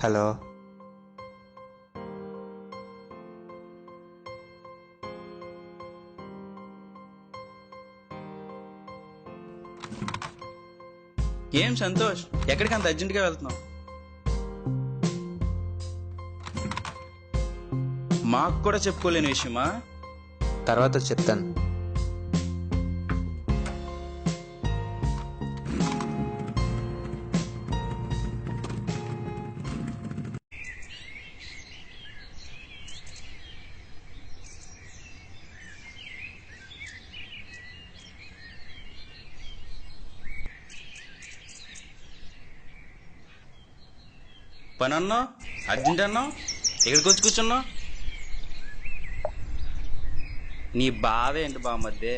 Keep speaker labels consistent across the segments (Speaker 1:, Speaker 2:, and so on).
Speaker 1: Hello.
Speaker 2: ఏం సంతోష్, ఎక్కడికి అంత అర్జెంట్గా వెళ్తున్నావు? మాకు కూడా చెప్పుకోలేని విషయమా?
Speaker 1: తర్వాత చెప్తాను.
Speaker 2: పని అన్నావు, అర్జెంట్ అన్నావు, ఎక్కడికి వచ్చి కూర్చున్నావు? నీ బాధ ఏంటి బామ్మద్దే?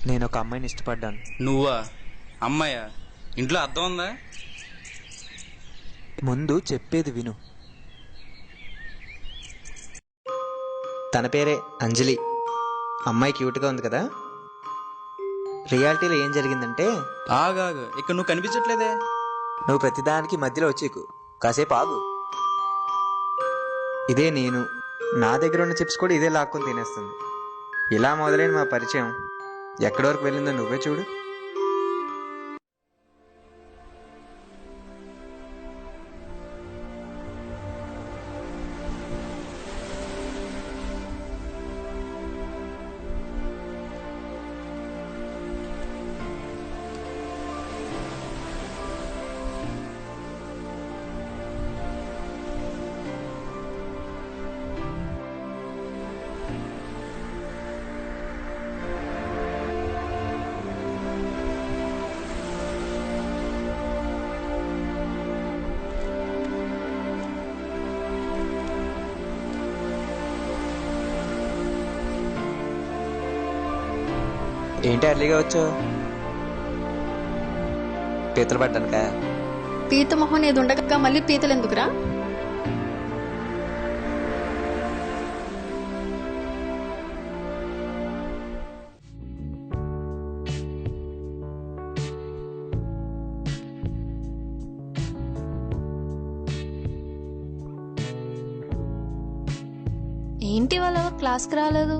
Speaker 1: నేను ఒక అమ్మాయిని ఇష్టపడ్డాను.
Speaker 2: నువ్వా? అమ్మాయా? ఇంట్లో అర్థం ఉందా?
Speaker 1: ముందు చెప్పేది విను. తన పేరే అంజలి. అమ్మాయి క్యూట్గా ఉంది కదా. రియాలిటీలో ఏం జరిగిందంటే,
Speaker 2: ఆగాగు, ఇక్కడ నువ్వు కనిపించట్లేదే.
Speaker 1: నువ్వు ప్రతిదానికి మధ్యలో వచ్చేకు, కాసేపు ఆగు. ఇదే నేను. నా దగ్గర ఉన్న చిప్స్ కూడా ఇదే లాక్కొని తినేస్తుంది. ఇలా మొదలైన మా పరిచయం ఎక్కడి వరకు వెళ్ళిందో నువ్వే చూడు. ఏంటి అర్లీగా వచ్చావు? పీతలు పడ్డానుకా?
Speaker 3: పీత మొహం ఏది ఉండగా మళ్ళీ పీతలు ఎందుకురా? ఏంటి వాళ్ళ క్లాస్కి రాలేదు?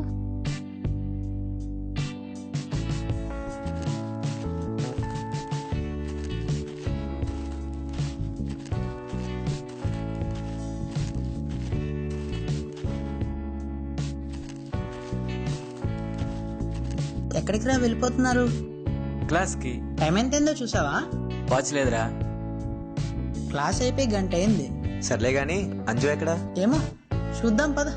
Speaker 4: ఎక్కడికి రా వెళ్ళిపోతున్నారు?
Speaker 2: క్లాస్కి.
Speaker 4: టైం ఎంతైందో చూసావా?
Speaker 2: వాచ్ లేదురా.
Speaker 4: క్లాస్ అయిపోయి గంట అయింది.
Speaker 1: సర్లే గాని అంజు ఎక్కడా?
Speaker 4: ఏమో చూద్దాం పద.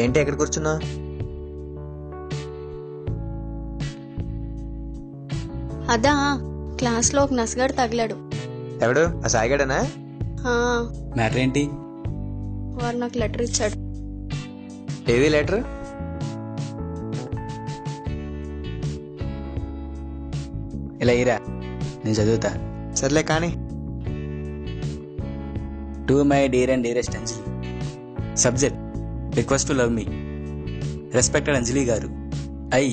Speaker 1: ఏంటి ఎక్కడ కూర్చున్నా?
Speaker 3: అదా, క్లాస్ లో ఒక నసగాడు తగిలాడు.
Speaker 1: ఎవడు? ఆ సాయిగాడనా?
Speaker 2: మ్యాటర్ ఏంటి?
Speaker 3: వాడు నాకు లెటర్ ఇచ్చాడు.
Speaker 1: ఏది లెటర్?
Speaker 2: ఇలా ఇరా, నేను చదువుతా.
Speaker 1: సర్లే కానీ.
Speaker 2: To my dear and dearest Anjali, subject request to love me. Respected Anjali garu, I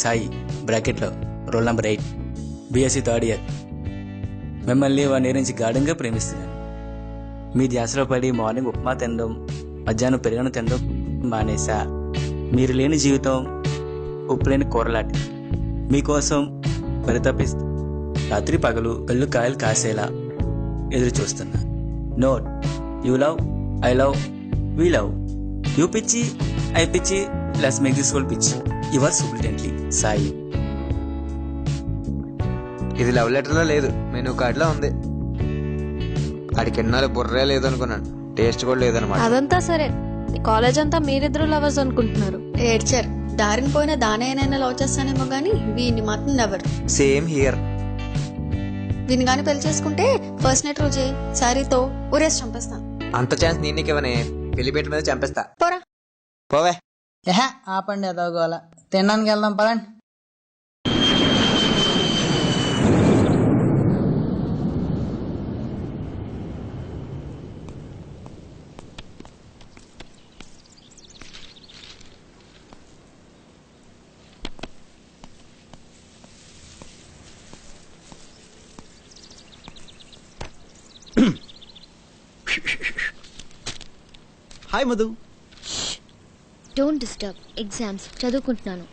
Speaker 2: Sai బ్రాకెట్లో roll number 8 BSc third year మిమ్మల్ని 1 year నుంచి గాఢంగా ప్రేమిస్తున్నాను. మీ ధ్యాసలో పడి మార్నింగ్ ఉప్మా తినడం, మధ్యాహ్నం పెరుగను తినడం మానేసా. మీరు లేని జీవితం ఉప్పు లేని కూరలాంటి. మీకోసం పరితపిస్తూ రాత్రి పగలు కళ్ళు కాయలు కాసేలా ఎదురు చూస్తున్నా. Note, you love, I love, we love. You పిచ్చి, ఐ పిచ్చి, లెట్స్ మేక్ దిస్ హోల్ పిచ్చి. యువర్ సూపరింటెండెంట్లీ సాయి.
Speaker 1: ఇది లవ్ లెటర్లో లేదు, మెనూ కార్డులో ఉంది. ఆడికి ఎన్నాళ్ళు బుర్రే లేదు అనుకున్నాను, టేస్ట్ కూడా లేదనమాట.
Speaker 3: అదంతా సరే, కాలేజ్ అంతా మీరిద్దరు లవర్స్ అనుకుంటున్నారు. ఏడ్చారు. దారిని పోయిన దానైనా లవ్ చేస్తానేమో గానీ వీడిని మాత్రం నెవర్.
Speaker 1: Same here.
Speaker 3: వీని గాని పెళ్లి చేసుకుంటే ఫస్ట్ నైట్ రోజే శారీతో ఊరేసి చంపేస్తాను.
Speaker 1: అంత ఛాన్స్ నేను ఇవ్వనే. పెళ్లి పెట్టి మీద చంపేస్తా.
Speaker 3: పోరా.
Speaker 1: పోవే.
Speaker 4: ఆపండి అదోగోల. తినడానికి వెళ్దాం పదండి.
Speaker 5: Hi Madhu.
Speaker 6: Don't disturb, exams చదువుకుంటున్నాను.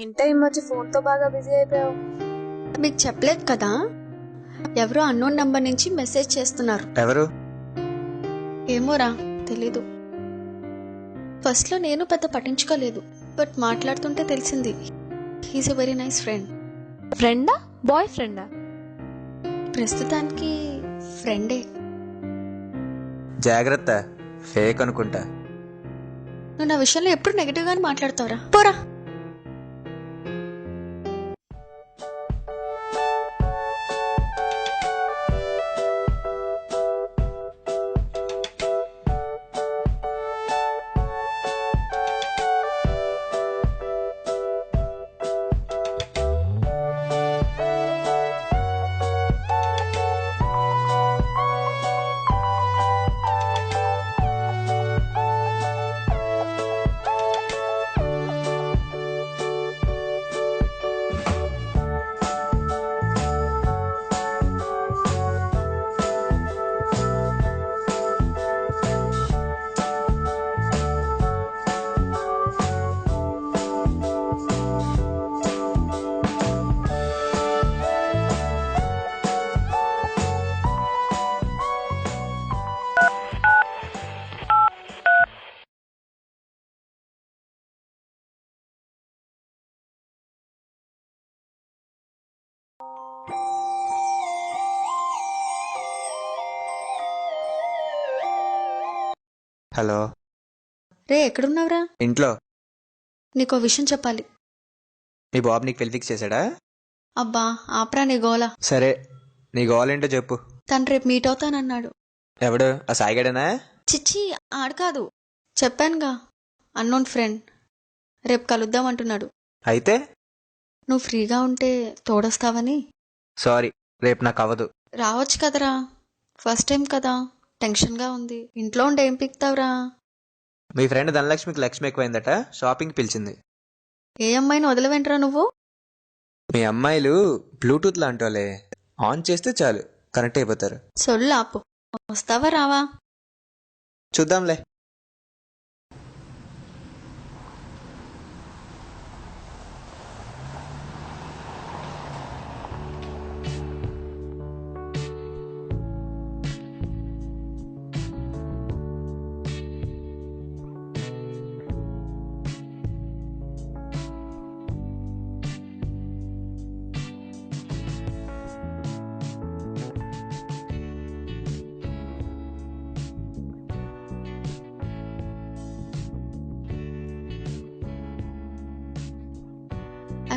Speaker 3: ఏంటో ఈ మధ్య ఫోన్తో బాగా బిజీ అయిపోయావు. మీకు చెప్పలేదు కదా, ఎవరో అన్నోన్ నంబర్ నుంచి మెసేజ్ చేస్తున్నారు.
Speaker 1: ఎవరు?
Speaker 3: ఏమోరా, తెలీదు. ఫస్ట్ లో నేను పెద్ద పట్టించుకోలేదు, బట్ మాట్లాడుతుంటే తెలిసింది. He's a very nice friend.
Speaker 7: ఫ్రెండా, బాయ్ ఫ్రెండా?
Speaker 3: ప్రస్తుతానికి ఫ్రెండే.
Speaker 1: జాగ్రత్త, ఫేక్ అనుకుంటా.
Speaker 3: నువ్వు నా విషయంలో ఎప్పుడు నెగిటివ్ గానే మాట్లాడతావురా, పోరా.
Speaker 1: హలో.
Speaker 3: రే, ఎక్కడున్నావురా?
Speaker 1: ఇంట్లో.
Speaker 3: నీకో విషయం చెప్పాలి.
Speaker 1: మీ బాబు నీకు పెళ్లి ఫిక్స్ చేశాడా?
Speaker 3: అబ్బా ఆప్రా నీ గోల.
Speaker 1: సరే, నీ గోల్ ఏంటో చెప్పు.
Speaker 3: తను రేపు మీట్ అవుతానన్నాడు.
Speaker 1: ఎవడు? ఆ సాయిగడనా?
Speaker 3: చిచ్చి, ఆడు కాదు. చెప్పానుగా, అన్నోన్ ఫ్రెండ్. రేపు కలుద్దాం అంటున్నాడు.
Speaker 1: అయితే
Speaker 3: నువ్వు ఫ్రీగా ఉంటే తోడొస్తావని.
Speaker 1: సారీ, రేపు నాకు అవ్వదు.
Speaker 3: రావచ్చు కదరా, ఫస్ట్ టైం కదా, టెన్షన్గా ఉంది. ఇంట్లో ఉంటే ఏం పిక్తావురా?
Speaker 1: మీ ఫ్రెండ్ ధనలక్ష్మికి లక్ష్మి ఎక్కువైందట, షాపింగ్ పిలిచింది.
Speaker 3: ఏ అమ్మాయిని వదిలివెంటరా నువ్వు?
Speaker 1: మీ అమ్మాయిలు బ్లూటూత్ లాంటోలే, ఆన్ చేస్తే చాలు కనెక్ట్ అయిపోతారు.
Speaker 3: సొల్లు ఆపు. వస్తావా రావా?
Speaker 1: చూద్దాంలే.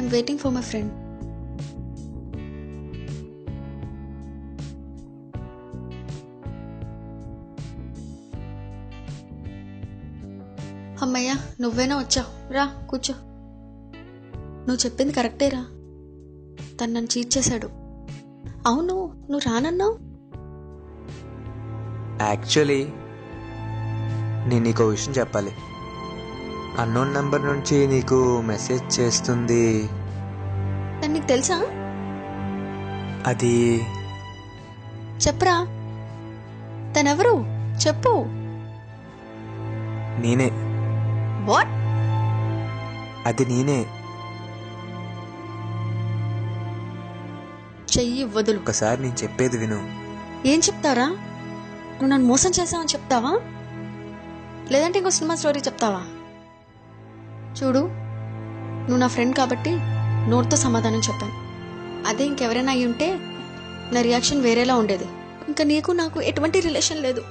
Speaker 3: I'm waiting for my friend. అమ్మయ్యా, నువ్వేనా వచ్చావు? రా కూర్చో. నువ్వు చెప్పింది కరెక్టేరా, తను నన్ను చీట్ చేశాడు. అవును, నువ్వు రానన్నావు.
Speaker 1: యాక్చువల్లీ నేను నీకు విషయం చెప్పాలి. అన్నోన్ నెంబర్ నుంచి నీకు మెసేజ్ చేస్తుంది.
Speaker 3: తను నీకు తెలుసా?
Speaker 1: అది
Speaker 3: చెప్పరా, తనెవరు చెప్పు.
Speaker 1: నేనే.
Speaker 3: వాట్?
Speaker 1: అది నేనే.
Speaker 3: చెయ్యి వదులు.
Speaker 1: ఒకసారి నేను చెప్పేది విను.
Speaker 3: ఏం చెప్తారా? నువ్వు నన్ను మోసం చేసావని చెప్తావా, లేదంటే ఇంకో సినిమా స్టోరీ చెప్తావా? చూడు, నువ్వు నా ఫ్రెండ్ కాబట్టి నోట్తో సమాధానం చెప్పాను. అదే ఇంకెవరైనా అయి ఉంటే నా రియాక్షన్ వేరేలా ఉండేది. ఇంకా నీకు నాకు ఎటువంటి రిలేషన్ లేదు.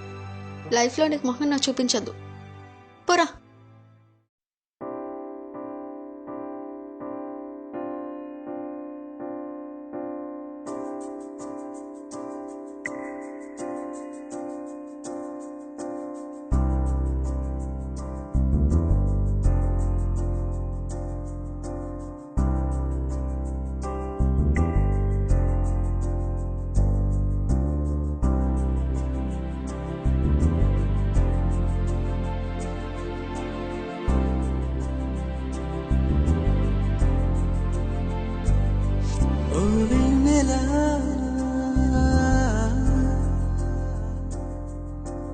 Speaker 3: లైఫ్లో నీకు మొహం నాకు చూపించద్దు, పోరా.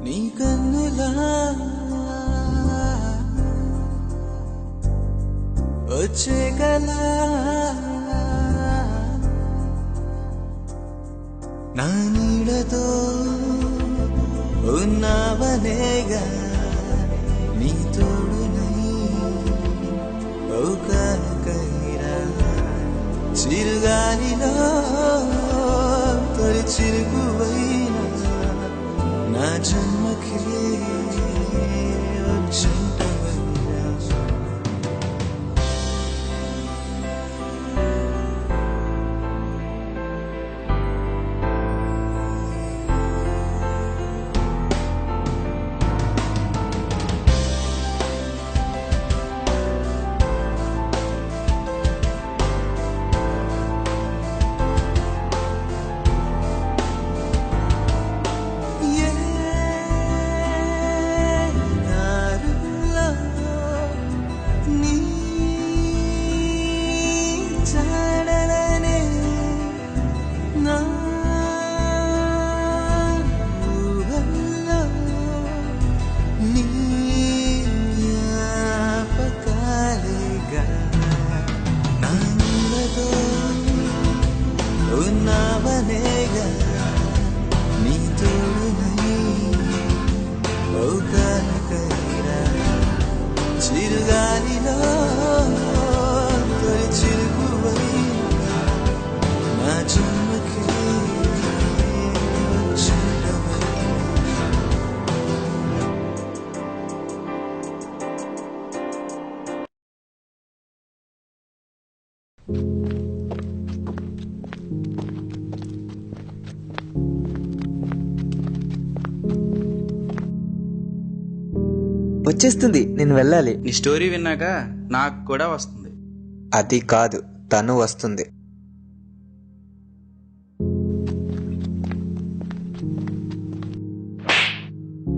Speaker 5: నీ కన్నులా వచ్చే కలా నా నీడతో ఉన్నావనేగా, నీ తోడునై కైరా చిరుగాలిలో తొలి చిరుగువైన నా జన్మకి వచ్చుంటవైనా. ఉన్నావనేగా, నీ తోడునై కైరా చిరుగాలిలో తొలి చిరుగువైన నా జన్మకి వచ్చుంటవైనా.
Speaker 1: వచ్చేస్తుంది, నేను వెళ్ళాలి.
Speaker 2: నీ స్టోరీ విన్నాక నాకు కూడా వస్తుంది.
Speaker 1: అది కాదు, తను వస్తుంది.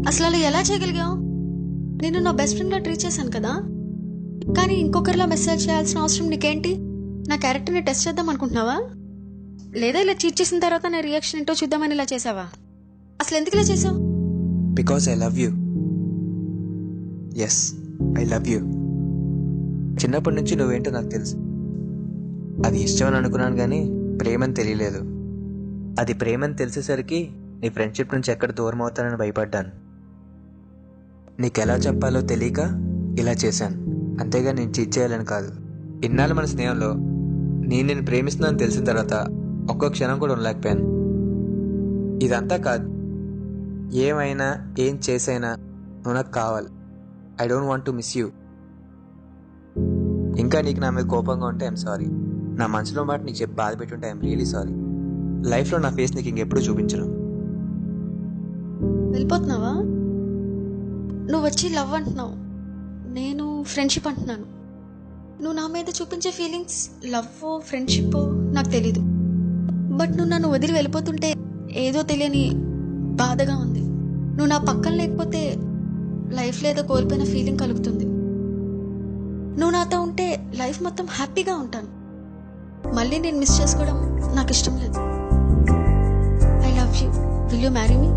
Speaker 3: అసలు అలా ఎలా చేయగలిగావు? నేను నా బెస్ట్ ఫ్రెండ్లా ట్రీట్ చేశాను కదా, కానీ ఇంకొకరిలా మెసేజ్ చేయాల్సిన అవసరం నీకేంటి? నా క్యారెక్టర్ని టెస్ట్ చేద్దాం అనుకుంటున్నావా, లేదా ఇలా చీట్ చేసిన తర్వాత నా రియాక్షన్ ఏంటో చూద్దామని ఇలా చేసావా? అసలు ఎందుకు ఇలా చేసావు?
Speaker 1: Because I love you. Yes, I love you. చిన్నప్పటి నుంచి నువ్వేంటో నాకు తెలుసు. అది ఇష్టం అని అనుకున్నాను కానీ ప్రేమని తెలియలేదు. అది ప్రేమని తెలిసేసరికి నీ ఫ్రెండ్షిప్ నుంచి ఎక్కడ దూరం అవుతానని భయపడ్డాను. నీకెలా చెప్పాలో తెలియక ఇలా చేశాను, అంతేగా నేను చీట్ చేయాలని కాదు. ఇన్నాళ్ళు మన స్నేహంలో నేను ప్రేమిస్తున్నాను తెలిసిన తర్వాత ఒక్క క్షణం కూడా ఉండలేకపోయాను. ఇదంతా కాదు, ఏమైనా ఏం చేసైనా నువ్వు నాకు కావాలి. I don't want to miss you. ఇంకా నీకు నా మీద కోపంగా ఉంటే ఐఎమ్ సారీ. నా మనసులో మాట నీకు చెప్పి బాధ పెట్టుంటే ఐఎమ్ రియలీ సారీ. లైఫ్లో నా ఫేస్ నీకు ఇంకెప్పుడు చూపించను.
Speaker 3: వెళ్ళిపోతున్నావా? నువ్వు వచ్చి లవ్ అంటున్నావు, నేను ఫ్రెండ్షిప్ అంటున్నాను. నువ్వు నా మీద చూపించే ఫీలింగ్స్ లవ్ ఫ్రెండ్షిప్ నాకు తెలీదు. బట్ నువ్వు నన్ను వదిలి వెళ్ళిపోతుంటే ఏదో తెలియని బాధగా ఉంది. నువ్వు నా పక్కన లేకపోతే లైఫ్లో ఏదో కోల్పోయిన ఫీలింగ్ కలుగుతుంది. నువ్వు నాతో ఉంటే లైఫ్ మొత్తం హ్యాపీగా ఉంటాను. మళ్ళీ నేను మిస్ చేసుకోవడం నాకు ఇష్టం లేదు. I love you. Will you marry me?